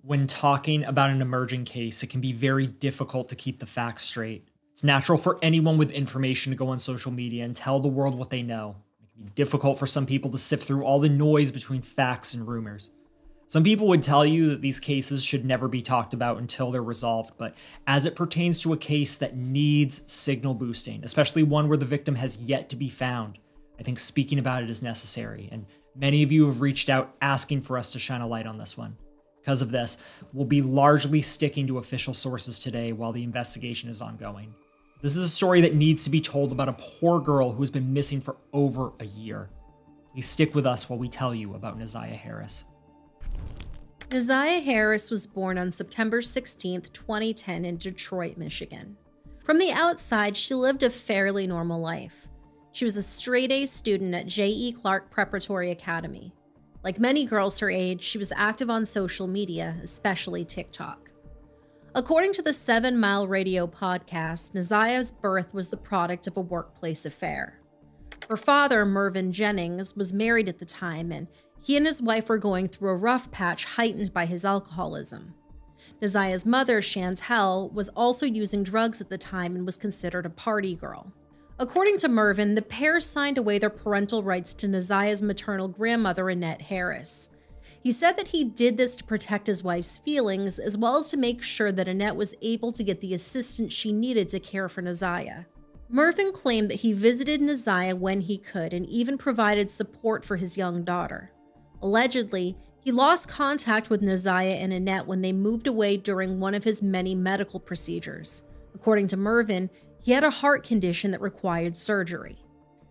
When talking about an emerging case, it can be very difficult to keep the facts straight. It's natural for anyone with information to go on social media and tell the world what they know. It can be difficult for some people to sift through all the noise between facts and rumors. Some people would tell you that these cases should never be talked about until they're resolved, but as it pertains to a case that needs signal boosting, especially one where the victim has yet to be found, I think speaking about it is necessary, and many of you have reached out asking for us to shine a light on this one. Because of this, we'll be largely sticking to official sources today while the investigation is ongoing. This is a story that needs to be told about a poor girl who has been missing for over a year. Please stick with us while we tell you about Neziah Harris. Neziah Harris was born on September 16, 2010 in Detroit, Michigan. From the outside, she lived a fairly normal life. She was a straight-A student at J.E. Clark Preparatory Academy. Like many girls her age, she was active on social media, especially TikTok. According to the 7 Mile Radio podcast, Neziah's birth was the product of a workplace affair. Her father, Mervyn Jennings, was married at the time, and he and his wife were going through a rough patch heightened by his alcoholism. Neziah's mother, Chantel, was also using drugs at the time and was considered a party girl. According to Mervyn, the pair signed away their parental rights to Neziah's maternal grandmother, Annette Harris. He said that he did this to protect his wife's feelings, as well as to make sure that Annette was able to get the assistance she needed to care for Neziah. Mervyn claimed that he visited Neziah when he could and even provided support for his young daughter. Allegedly, he lost contact with Neziah and Annette when they moved away during one of his many medical procedures. According to Mervyn, he had a heart condition that required surgery.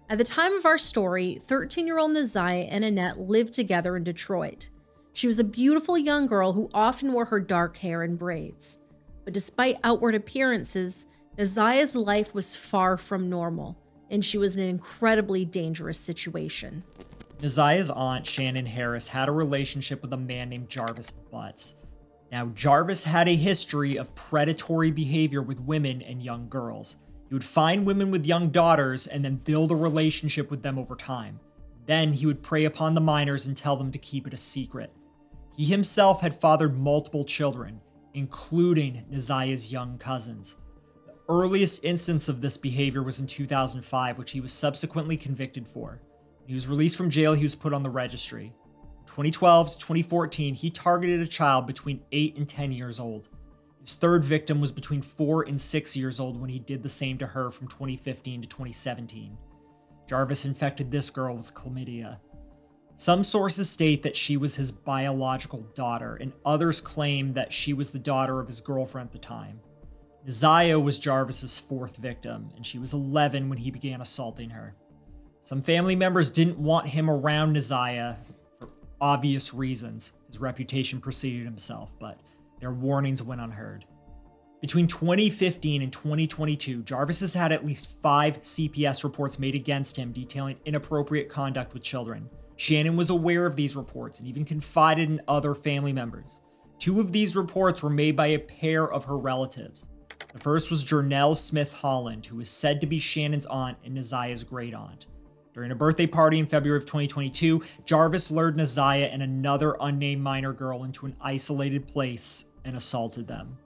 At the time of our story, 13-year-old Neziah and Annette lived together in Detroit. She was a beautiful young girl who often wore her dark hair in braids. But despite outward appearances, Neziah's life was far from normal, and she was in an incredibly dangerous situation. Neziah's aunt, Shannon Harris, had a relationship with a man named Jarvis Butts. Now, Jarvis had a history of predatory behavior with women and young girls. He would find women with young daughters and then build a relationship with them over time. Then he would prey upon the minors and tell them to keep it a secret. He himself had fathered multiple children, including Neziah's young cousins. The earliest instance of this behavior was in 2005, which he was subsequently convicted for. When he was released from jail, he was put on the registry. 2012 to 2014, he targeted a child between 8 and 10 years old. His third victim was between 4 and 6 years old when he did the same to her from 2015 to 2017. Jarvis infected this girl with chlamydia. Some sources state that she was his biological daughter, and others claim that she was the daughter of his girlfriend at the time. Neziah was Jarvis's fourth victim, and she was 11 when he began assaulting her. Some family members didn't want him around Neziah for obvious reasons. His reputation preceded himself, but their warnings went unheard. Between 2015 and 2022, Jarvis has had at least 5 CPS reports made against him detailing inappropriate conduct with children. Shannon was aware of these reports and even confided in other family members. 2 of these reports were made by a pair of her relatives. The first was Jernell Smith Holland, who is said to be Shannon's aunt and Neziah's great aunt. During a birthday party in February of 2022, Jarvis lured Neziah and another unnamed minor girl into an isolated place and assaulted them.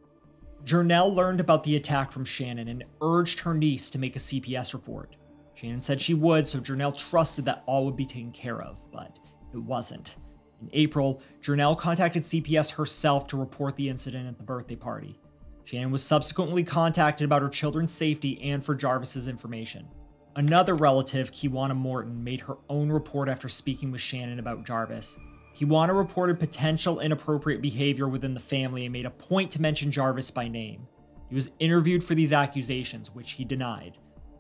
Jernell learned about the attack from Shannon and urged her niece to make a CPS report. Shannon said she would, so Jernell trusted that all would be taken care of, but it wasn't. In April, Jernell contacted CPS herself to report the incident at the birthday party. Shannon was subsequently contacted about her children's safety and for Jarvis's information. Another relative, Kiwana Morton, made her own report after speaking with Shannon about Jarvis. Kiwana reported potential inappropriate behavior within the family and made a point to mention Jarvis by name. He was interviewed for these accusations, which he denied.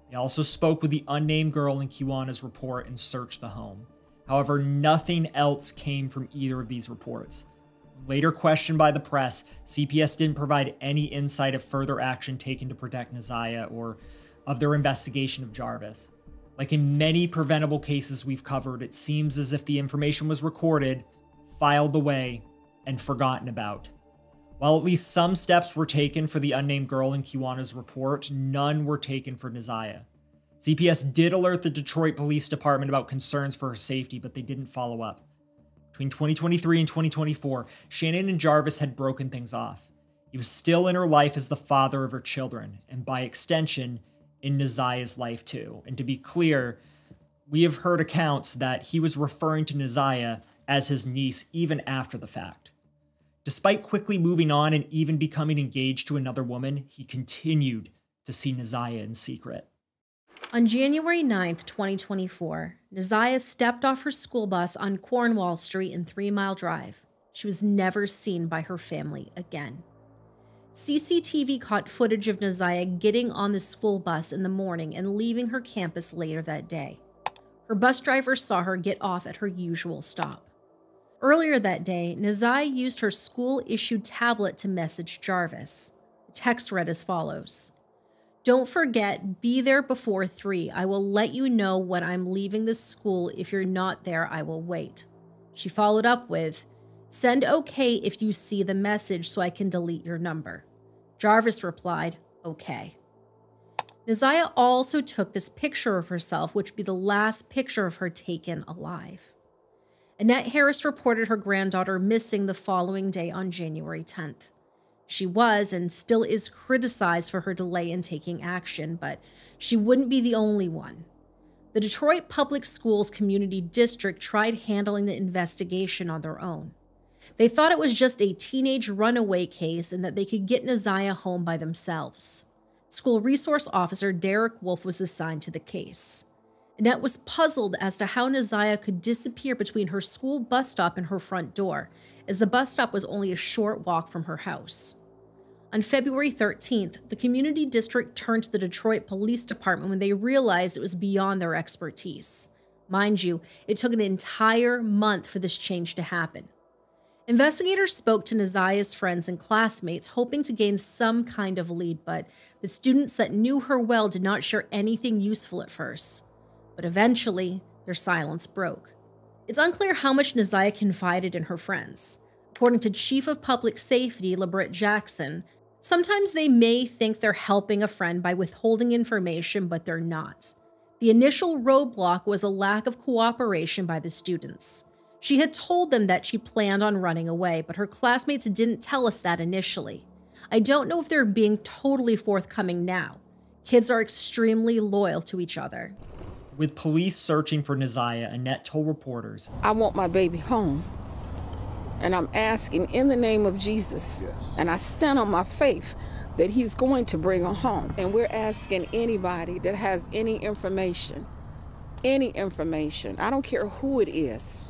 They also spoke with the unnamed girl in Kiwana's report and searched the home. However, nothing else came from either of these reports. Later questioned by the press, CPS didn't provide any insight of further action taken to protect Neziah or of their investigation of Jarvis. Like in many preventable cases we've covered, it seems as if the information was recorded, filed away, and forgotten about. While at least some steps were taken for the unnamed girl in Kiwana's report, none were taken for Neziah. CPS did alert the Detroit Police Department about concerns for her safety, but they didn't follow up. Between 2023 and 2024, Shannon and Jarvis had broken things off. He was still in her life as the father of her children, and by extension, in Neziah's life too. And to be clear, we have heard accounts that he was referring to Neziah as his niece even after the fact. Despite quickly moving on and even becoming engaged to another woman, he continued to see Neziah in secret. On January 9th, 2024, Neziah stepped off her school bus on Cornwall Street in 3 Mile Drive. She was never seen by her family again. CCTV caught footage of Neziah getting on the school bus in the morning and leaving her campus later that day. Her bus driver saw her get off at her usual stop. Earlier that day, Neziah used her school-issued tablet to message Jarvis. The text read as follows: "Don't forget, be there before 3. I will let you know when I'm leaving the school. If you're not there, I will wait." She followed up with, "Send okay if you see the message so I can delete your number." Jarvis replied, "Okay." Neziah also took this picture of herself, which would be the last picture of her taken alive. Annette Harris reported her granddaughter missing the following day on January 10th. She was and still is criticized for her delay in taking action, but she wouldn't be the only one. The Detroit Public Schools Community District tried handling the investigation on their own. They thought it was just a teenage runaway case and that they could get Neziah home by themselves. School resource officer Derek Wolf was assigned to the case. Annette was puzzled as to how Neziah could disappear between her school bus stop and her front door, as the bus stop was only a short walk from her house. On February 13th, the community district turned to the Detroit Police Department when they realized it was beyond their expertise. Mind you, it took an entire month for this change to happen. Investigators spoke to Neziah's friends and classmates, hoping to gain some kind of lead, but the students that knew her well did not share anything useful at first. But eventually, their silence broke. It's unclear how much Neziah confided in her friends. According to Chief of Public Safety, LaBritt Jackson, sometimes they may think they're helping a friend by withholding information, but they're not. The initial roadblock was a lack of cooperation by the students. She had told them that she planned on running away, but her classmates didn't tell us that initially. I don't know if they're being totally forthcoming now. Kids are extremely loyal to each other. With police searching for Neziah, Annette told reporters, "I want my baby home. And I'm asking in the name of Jesus, and I stand on my faith that he's going to bring her home. And we're asking anybody that has any information, I don't care who it is,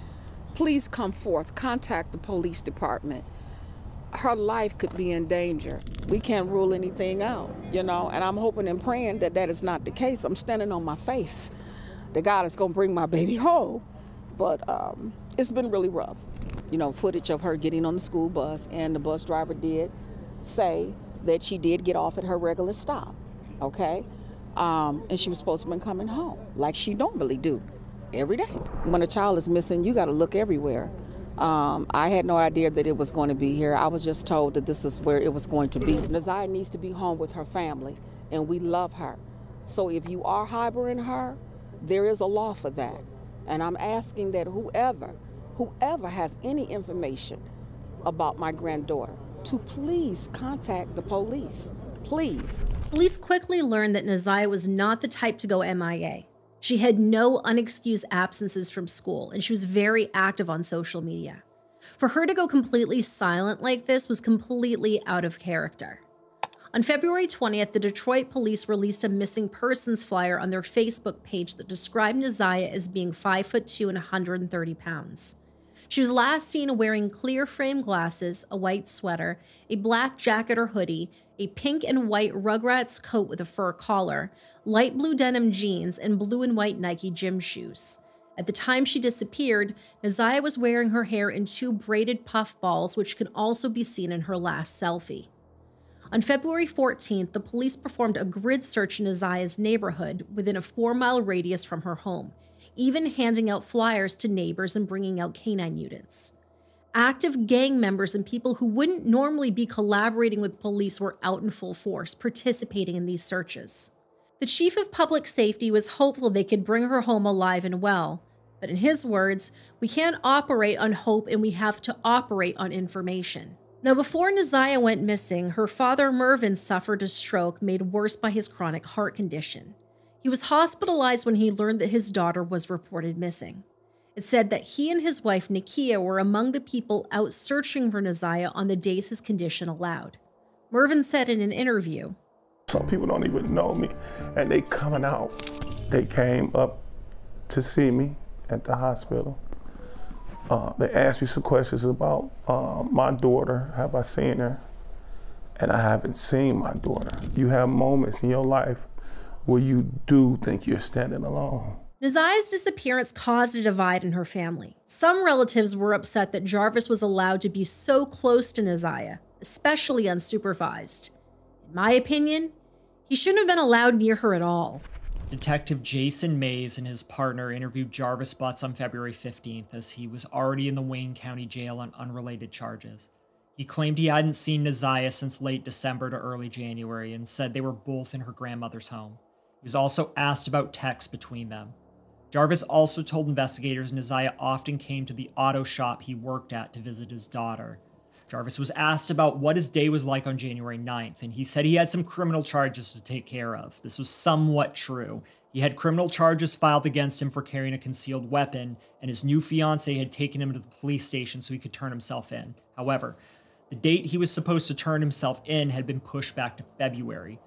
please come forth, contact the police department. Her life could be in danger. We can't rule anything out, and I'm hoping and praying that that is not the case. I'm standing on my faith that God is going to bring my baby home. But it's been really rough. Footage of her getting on the school bus, and the bus driver did say that she did get off at her regular stop, okay? And she was supposed to have been coming home, like she normally do, every day. When a child is missing, you got to look everywhere. I had no idea that it was going to be here. I was just told that this is where it was going to be. Neziah needs to be home with her family, and we love her. So if you are harboring her, there is a law for that. And I'm asking that whoever has any information about my granddaughter to please contact the police, please. Police quickly learned that Neziah was not the type to go MIA. She had no unexcused absences from school, and she was very active on social media. For her to go completely silent like this was completely out of character. On February 20th, the Detroit police released a missing persons flyer on their Facebook page that described Neziah as being 5'2" and 130 pounds. She was last seen wearing clear frame glasses, a white sweater, a black jacket or hoodie, a pink and white Rugrats coat with a fur collar, light blue denim jeans, and blue and white Nike gym shoes. At the time she disappeared, Neziah was wearing her hair in 2 braided puff balls, which can also be seen in her last selfie. On February 14th, the police performed a grid search in Neziah's neighborhood within a 4-mile radius from her home, even handing out flyers to neighbors and bringing out canine units. Active gang members and people who wouldn't normally be collaborating with police were out in full force, participating in these searches. The chief of public safety was hopeful they could bring her home alive and well, But in his words, we can't operate on hope and we have to operate on information. Now, before Neziah went missing, her father Mervyn suffered a stroke made worse by his chronic heart condition. He was hospitalized when he learned that his daughter was reported missing. It said that he and his wife Nakia were among the people out searching for Neziah on the days his condition allowed. Mervyn said in an interview, "Some people don't even know me, and they coming out. They came up to see me at the hospital. They asked me some questions about my daughter. Have I seen her? And I haven't seen my daughter. You have moments in your life where you do think you're standing alone." Neziah's disappearance caused a divide in her family. Some relatives were upset that Jarvis was allowed to be so close to Neziah, especially unsupervised. In my opinion, he shouldn't have been allowed near her at all. Detective Jason Mays and his partner interviewed Jarvis Butts on February 15th as he was already in the Wayne County Jail on unrelated charges. He claimed he hadn't seen Neziah since late December to early January and said they were both in her grandmother's home. He was also asked about texts between them. Jarvis also told investigators Neziah often came to the auto shop he worked at to visit his daughter. Jarvis was asked about what his day was like on January 9th, and he said he had some criminal charges to take care of. This was somewhat true. He had criminal charges filed against him for carrying a concealed weapon, and his new fiancée had taken him to the police station so he could turn himself in. However, the date he was supposed to turn himself in had been pushed back to February.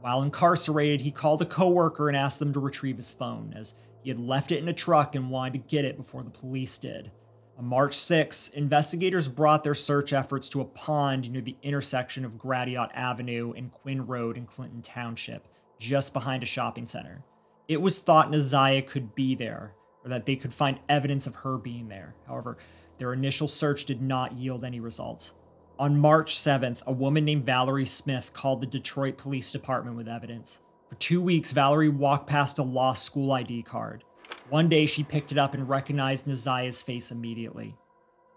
While incarcerated, he called a coworker and asked them to retrieve his phone, as he had left it in a truck and wanted to get it before the police did. On March 6, investigators brought their search efforts to a pond near the intersection of Gratiot Avenue and Quinn Road in Clinton Township, just behind a shopping center. It was thought Neziah could be there, or that they could find evidence of her being there. However, their initial search did not yield any results. On March 7th, a woman named Valerie Smith called the Detroit Police Department with evidence. For 2 weeks, Valerie walked past a lost school ID card. One day, she picked it up and recognized Neziah's face immediately.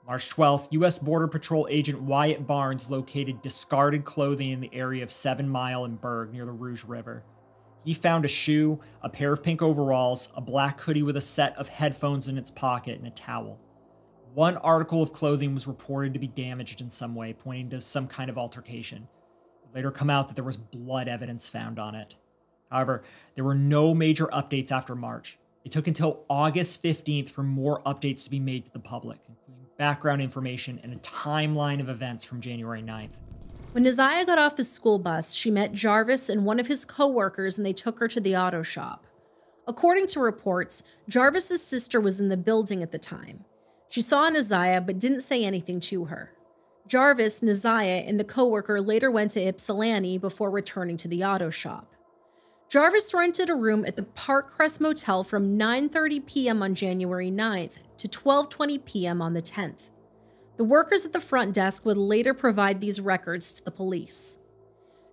March 12th, U.S. Border Patrol agent Wyatt Barnes located discarded clothing in the area of 7 Mile and Berg near the Rouge River. He found a shoe, a pair of pink overalls, a black hoodie with a set of headphones in its pocket, and a towel. One article of clothing was reported to be damaged in some way, pointing to some kind of altercation. It would later come out that there was blood evidence found on it. However, there were no major updates after March. It took until August 15th for more updates to be made to the public, including background information and a timeline of events from January 9th. When Neziah got off the school bus, she met Jarvis and one of his co-workers and they took her to the auto shop. According to reports, Jarvis's sister was in the building at the time. She saw Neziah but didn't say anything to her. Jarvis, Neziah, and the co-worker later went to Ypsilanti before returning to the auto shop. Jarvis rented a room at the Park Crest Motel from 9:30 p.m. on January 9th to 12:20 p.m. on the 10th. The workers at the front desk would later provide these records to the police.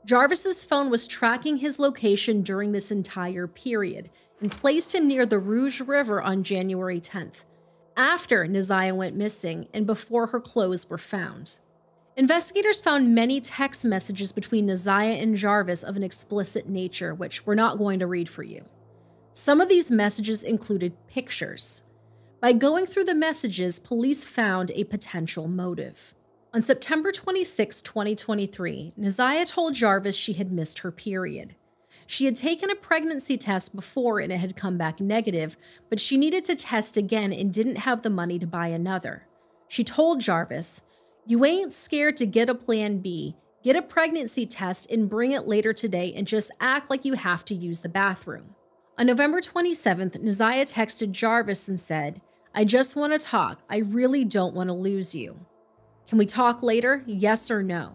Jarvis's phone was tracking his location during this entire period and placed him near the Rouge River on January 10th, after Neziah went missing and before her clothes were found. Investigators found many text messages between Neziah and Jarvis of an explicit nature, which we're not going to read for you. Some of these messages included pictures. By going through the messages, police found a potential motive. On September 26, 2023, Neziah told Jarvis she had missed her period. She had taken a pregnancy test before and it had come back negative, but she needed to test again and didn't have the money to buy another. She told Jarvis, "You ain't scared to get a plan B. Get a pregnancy test and bring it later today and just act like you have to use the bathroom." On November 27th, Neziah texted Jarvis and said, "I just want to talk. I really don't want to lose you. Can we talk later? Yes or no?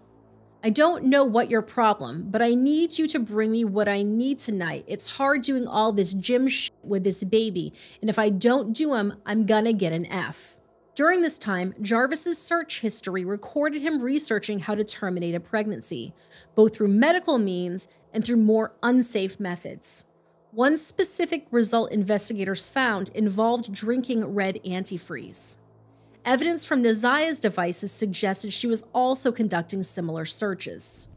I don't know what your problem, but I need you to bring me what I need tonight. It's hard doing all this gym shit with this baby, and if I don't do them, I'm gonna get an F." During this time, Jarvis's search history recorded him researching how to terminate a pregnancy, both through medical means and through more unsafe methods. One specific result investigators found involved drinking red antifreeze. Evidence from Neziah's devices suggested she was also conducting similar searches.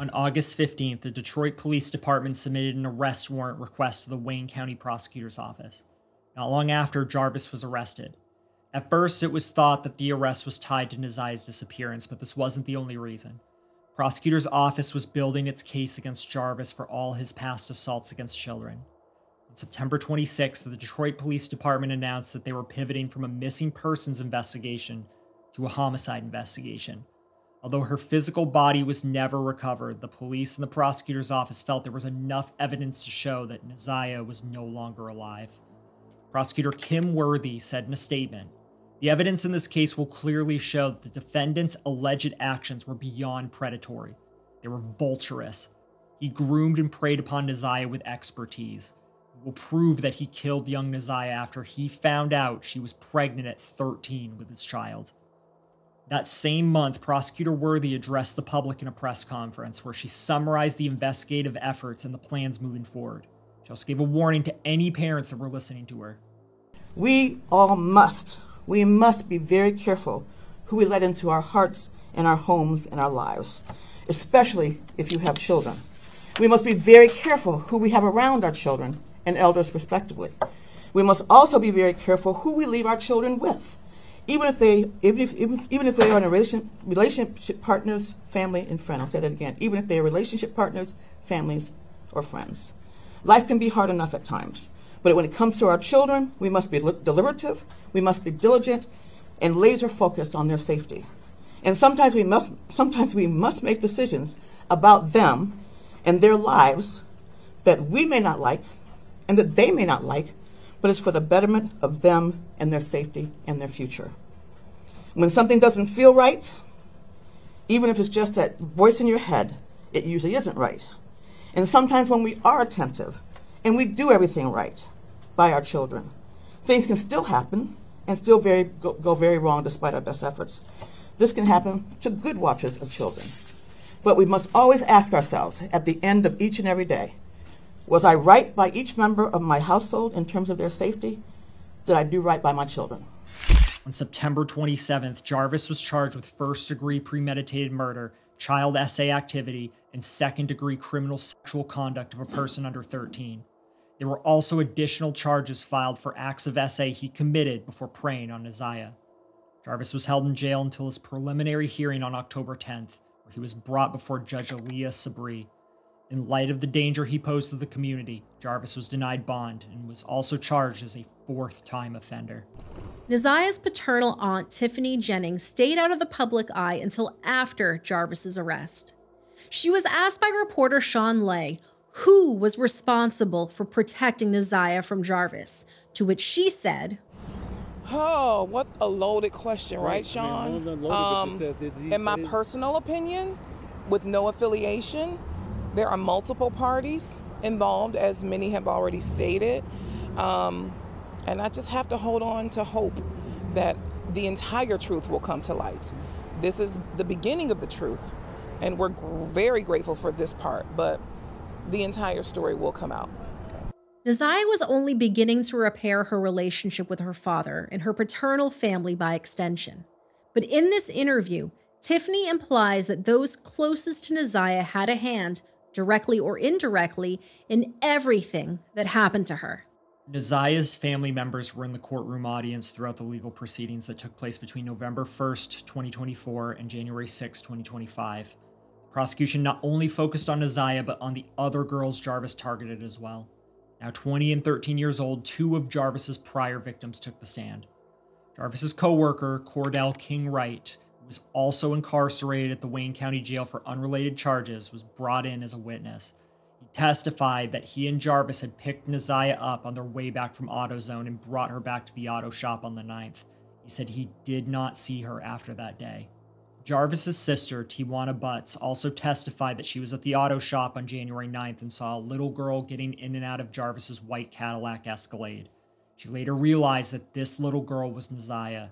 On August 15th, the Detroit Police Department submitted an arrest warrant request to the Wayne County Prosecutor's Office. Not long after, Jarvis was arrested. At first, it was thought that the arrest was tied to Neziah's disappearance, but this wasn't the only reason. Prosecutor's office was building its case against Jarvis for all his past assaults against children. On September 26th, the Detroit Police Department announced that they were pivoting from a missing persons investigation to a homicide investigation. Although her physical body was never recovered, the police and the prosecutor's office felt there was enough evidence to show that Neziah was no longer alive. Prosecutor Kim Worthy said in a statement, "The evidence in this case will clearly show that the defendant's alleged actions were beyond predatory. They were vulturous. He groomed and preyed upon Neziah with expertise. It will prove that he killed young Neziah after he found out she was pregnant at 13 with his child." That same month, Prosecutor Worthy addressed the public in a press conference where she summarized the investigative efforts and the plans moving forward. She also gave a warning to any parents that were listening to her. We must be very careful who we let into our hearts and our homes and our lives, especially if you have children. We must be very careful who we have around our children and elders respectively. We must also be very careful who we leave our children with, even if they are in a relationship partners, family, and friends. I'll say that again. Even if they are relationship partners, families, or friends. Life can be hard enough at times, but when it comes to our children, we must be deliberative, we must be diligent, and laser focused on their safety. And sometimes we must make decisions about them and their lives that we may not like and that they may not like, but it's for the betterment of them and their safety and their future. When something doesn't feel right, even if it's just that voice in your head, it usually isn't right. And sometimes when we are attentive and we do everything right by our children, things can still happen and still go very wrong despite our best efforts. This can happen to good watchers of children. But we must always ask ourselves at the end of each and every day, was I right by each member of my household in terms of their safety? Did I do right by my children? On September 27th, Jarvis was charged with first-degree premeditated murder, child SA activity, and second-degree criminal sexual conduct of a person under 13. There were also additional charges filed for acts of SA he committed before preying on Neziah. Jarvis was held in jail until his preliminary hearing on October 10th, where he was brought before Judge Aaliyah Sabri. In light of the danger he posed to the community, Jarvis was denied bond and was also charged as a fourth-time offender. Neziah's paternal aunt, Tiffany Jennings, stayed out of the public eye until after Jarvis's arrest. She was asked by reporter Sean Lay who was responsible for protecting Neziah from Jarvis, to which she said, "Oh, what a loaded question, right, Sean? In my personal opinion, with no affiliation, there are multiple parties involved, as many have already stated. And I just have to hold on to hope that the entire truth will come to light. This is the beginning of the truth, and we're very grateful for this part, but the entire story will come out." Neziah was only beginning to repair her relationship with her father and her paternal family by extension. But in this interview, Tiffany implies that those closest to Neziah had a hand, directly or indirectly, in everything that happened to her. Neziah's family members were in the courtroom audience throughout the legal proceedings that took place between November 1st, 2024 and January 6, 2025. The prosecution not only focused on Neziah, but on the other girls Jarvis targeted as well. Now 20 and 13 years old, two of Jarvis's prior victims took the stand. Jarvis's co-worker, Cordell King Wright, who was also incarcerated at the Wayne County Jail for unrelated charges, was brought in as a witness. He testified that he and Jarvis had picked Neziah up on their way back from AutoZone and brought her back to the auto shop on the 9th. He said he did not see her after that day. Jarvis's sister, Tiwana Butts, also testified that she was at the auto shop on January 9th and saw a little girl getting in and out of Jarvis's white Cadillac Escalade. She later realized that this little girl was Neziah.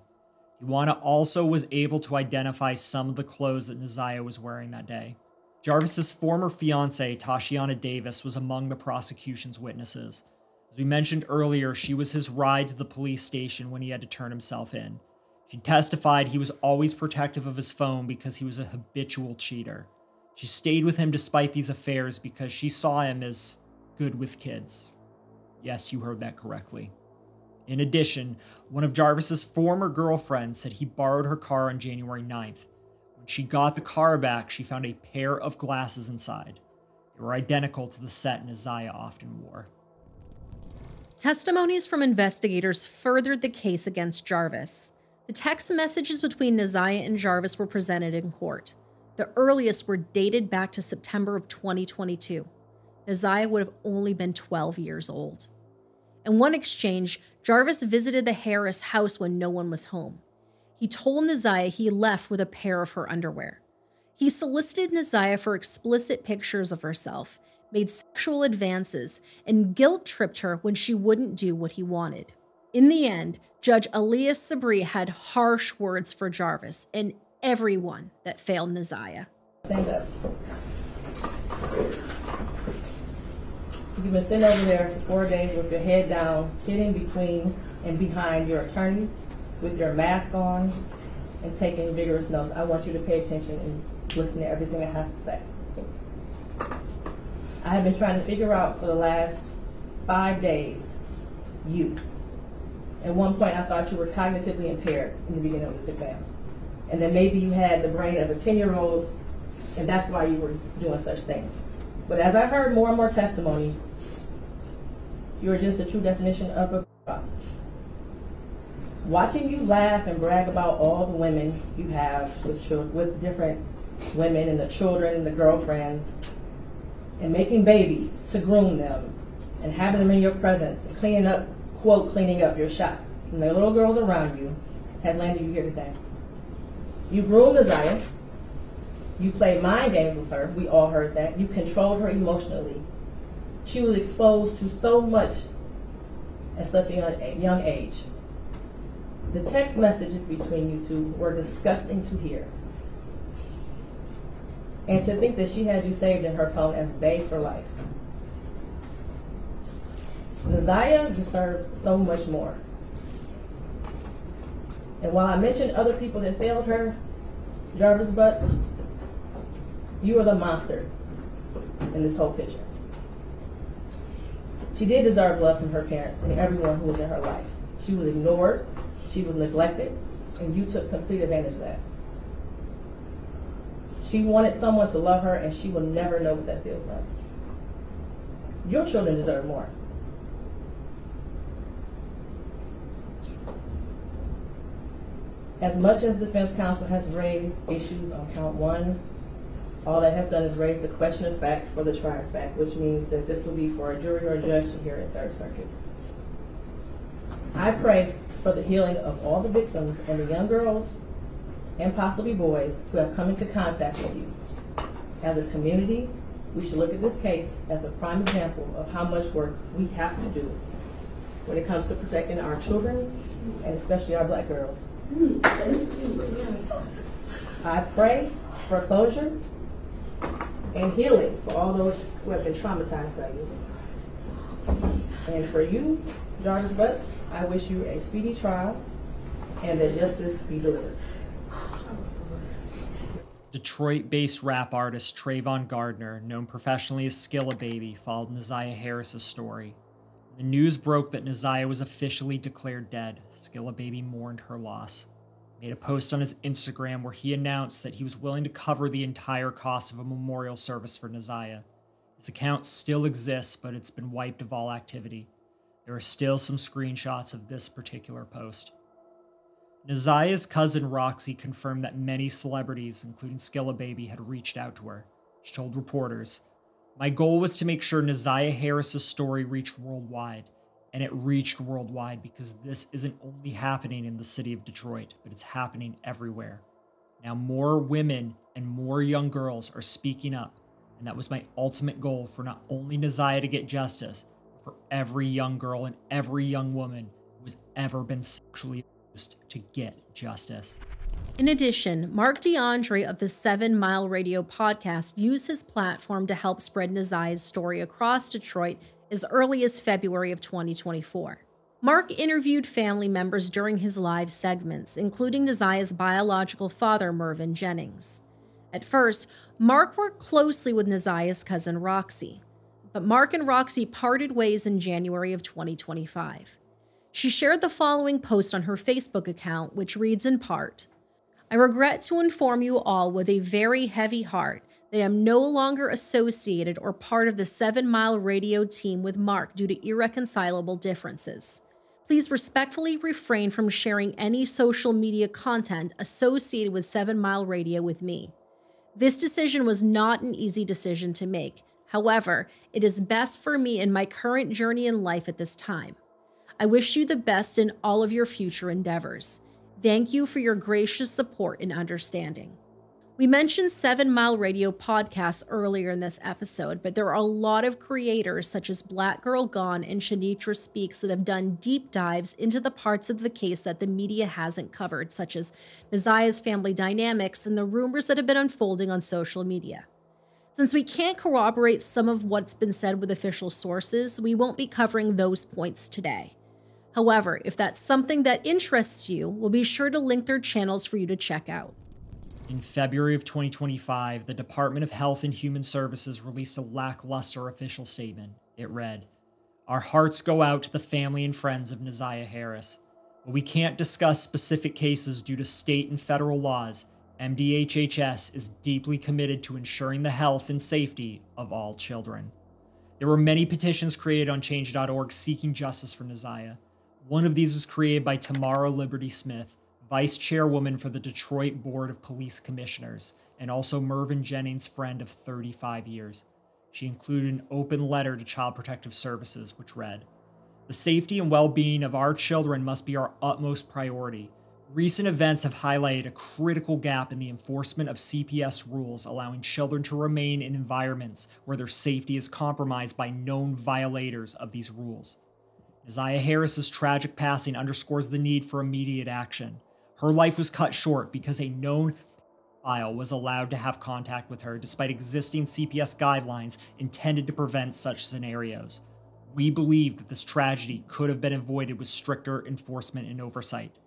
Tiwana also was able to identify some of the clothes that Neziah was wearing that day. Jarvis's former fiancée, Tashiana Davis, was among the prosecution's witnesses. As we mentioned earlier, she was his ride to the police station when he had to turn himself in. She testified he was always protective of his phone because he was a habitual cheater. She stayed with him despite these affairs because she saw him as good with kids. Yes, you heard that correctly. In addition, one of Jarvis's former girlfriends said he borrowed her car on January 9th. When she got the car back, she found a pair of glasses inside. They were identical to the set Neziah often wore. Testimonies from investigators furthered the case against Jarvis. The text messages between Neziah and Jarvis were presented in court. The earliest were dated back to September of 2022. Neziah would have only been 12 years old. In one exchange, Jarvis visited the Harris house when no one was home. He told Neziah he left with a pair of her underwear. He solicited Neziah for explicit pictures of herself, made sexual advances, and guilt-tripped her when she wouldn't do what he wanted. In the end, Judge Elias Sabri had harsh words for Jarvis and everyone that failed Neziah. Stand up. You've been sitting over there for 4 days with your head down, sitting between and behind your attorneys with your mask on and taking vigorous notes. I want you to pay attention and listen to everything I have to say. I have been trying to figure out for the last 5 days, you. At one point, I thought you were cognitively impaired in the beginning of this exam. And then maybe you had the brain of a 10-year-old, and that's why you were doing such things. But as I heard more and more testimony, you're just a true definition of a problem. Watching you laugh and brag about all the women you have with different women and the children and the girlfriends, and making babies to groom them, and having them in your presence, and cleaning up, quote, cleaning up your shop, and the little girls around you, has landed you here today. You groomed Neziah. You played mind games with her. We all heard that. You controlled her emotionally. She was exposed to so much at such a young age. The text messages between you two were disgusting to hear. And to think that she had you saved in her phone as bae for life. Neziah deserves so much more. And while I mentioned other people that failed her, Jarvis Butts, you are the monster in this whole picture. She did deserve love from her parents and everyone who was in her life. She was ignored, she was neglected, and you took complete advantage of that. She wanted someone to love her, and she will never know what that feels like. Your children deserve more. As much as the defense counsel has raised issues on count 1, all that has done is raise the question of fact for the trier of fact, which means that this will be for a jury or a judge to hear at Third Circuit. I pray for the healing of all the victims and the young girls and possibly boys who have come into contact with you. As a community, we should look at this case as a prime example of how much work we have to do when it comes to protecting our children and especially our black girls. I pray for closure and healing for all those who have been traumatized by you. And for you, Jarvis Butts, I wish you a speedy trial and that justice be delivered. Detroit-based rap artist Trayvon Gardner, known professionally as Skilla Baby, followed Neziah Harris's story. When the news broke that Neziah was officially declared dead, Skilla Baby mourned her loss. He made a post on his Instagram where he announced that he was willing to cover the entire cost of a memorial service for Neziah. His account still exists, but it's been wiped of all activity. There are still some screenshots of this particular post. Neziah's cousin Roxy confirmed that many celebrities, including Skilla Baby, had reached out to her. She told reporters, "My goal was to make sure Neziah Harris's story reached worldwide, and it reached worldwide because this isn't only happening in the city of Detroit, but it's happening everywhere. Now more women and more young girls are speaking up, and that was my ultimate goal for not only Neziah to get justice, but for every young girl and every young woman who has ever been sexually abused to get justice." In addition, Mark DeAndre of the 7 Mile Radio podcast used his platform to help spread Neziah's story across Detroit as early as February of 2024. Mark interviewed family members during his live segments, including Neziah's biological father, Mervyn Jennings. At first, Mark worked closely with Neziah's cousin, Roxy. But Mark and Roxy parted ways in January of 2025. She shared the following post on her Facebook account, which reads in part, "I regret to inform you all with a very heavy heart that I am no longer associated or part of the 7 Mile Radio team with Mark due to irreconcilable differences. Please respectfully refrain from sharing any social media content associated with 7 Mile Radio with me. This decision was not an easy decision to make. However, it is best for me in my current journey in life at this time. I wish you the best in all of your future endeavors. Thank you for your gracious support and understanding." We mentioned 7 Mile Radio podcasts earlier in this episode, but there are a lot of creators such as Black Girl Gone and Shanitra Speaks that have done deep dives into the parts of the case that the media hasn't covered, such as Naziah's family dynamics and the rumors that have been unfolding on social media. Since we can't corroborate some of what's been said with official sources, we won't be covering those points today. However, if that's something that interests you, we'll be sure to link their channels for you to check out. In February of 2025, the Department of Health and Human Services released a lackluster official statement. It read, "Our hearts go out to the family and friends of Naziah Harris. While we can't discuss specific cases due to state and federal laws, MDHHS is deeply committed to ensuring the health and safety of all children." There were many petitions created on Change.org seeking justice for Naziah. One of these was created by Tamara Liberty Smith, Vice Chairwoman for the Detroit Board of Police Commissioners, and also Mervyn Jennings' friend of 35 years. She included an open letter to Child Protective Services, which read, "The safety and well-being of our children must be our utmost priority. Recent events have highlighted a critical gap in the enforcement of CPS rules, allowing children to remain in environments where their safety is compromised by known violators of these rules. Naziah Harris's tragic passing underscores the need for immediate action. Her life was cut short because a known pedophile was allowed to have contact with her despite existing CPS guidelines intended to prevent such scenarios. We believe that this tragedy could have been avoided with stricter enforcement and oversight.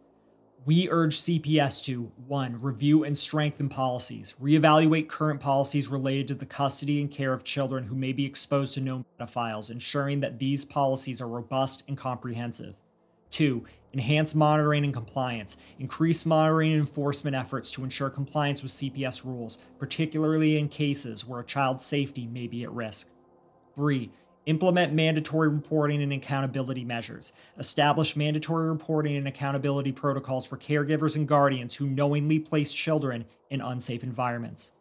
We urge CPS to 1. Review and strengthen policies. Reevaluate current policies related to the custody and care of children who may be exposed to known pedophiles, ensuring that these policies are robust and comprehensive. 2. Enhance monitoring and compliance. Increase monitoring and enforcement efforts to ensure compliance with CPS rules, particularly in cases where a child's safety may be at risk. 3. Implement mandatory reporting and accountability measures. Establish mandatory reporting and accountability protocols for caregivers and guardians who knowingly place children in unsafe environments.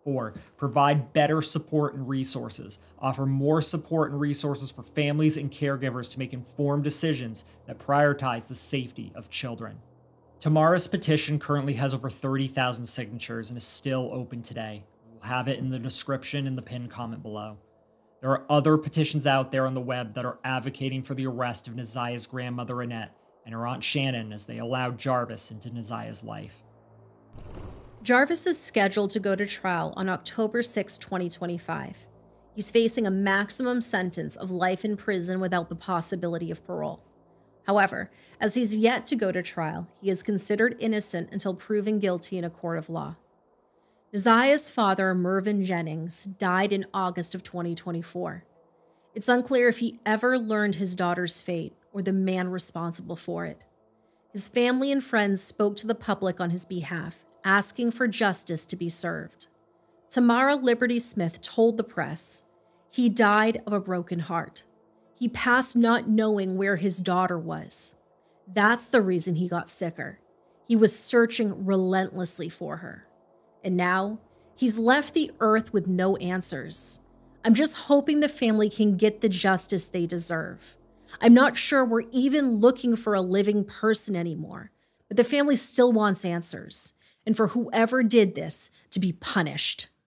4. Provide better support and resources. Offer more support and resources for families and caregivers to make informed decisions that prioritize the safety of children. Tamara's petition currently has over 30,000 signatures and is still open today. We'll have it in the description and the pinned comment below. There are other petitions out there on the web that are advocating for the arrest of Naziah's grandmother Annette and her aunt Shannon as they allowed Jarvis into Naziah's life. Jarvis is scheduled to go to trial on October 6, 2025. He's facing a maximum sentence of life in prison without the possibility of parole. However, as he's yet to go to trial, he is considered innocent until proven guilty in a court of law. Naziah's father, Mervyn Jennings, died in August of 2024. It's unclear if he ever learned his daughter's fate or the man responsible for it. His family and friends spoke to the public on his behalf, asking for justice to be served. Tamara Liberty Smith told the press, "He died of a broken heart. He passed not knowing where his daughter was. That's the reason he got sicker. He was searching relentlessly for her. And now, he's left the earth with no answers. I'm just hoping the family can get the justice they deserve. I'm not sure we're even looking for a living person anymore, but the family still wants answers, and for whoever did this to be punished."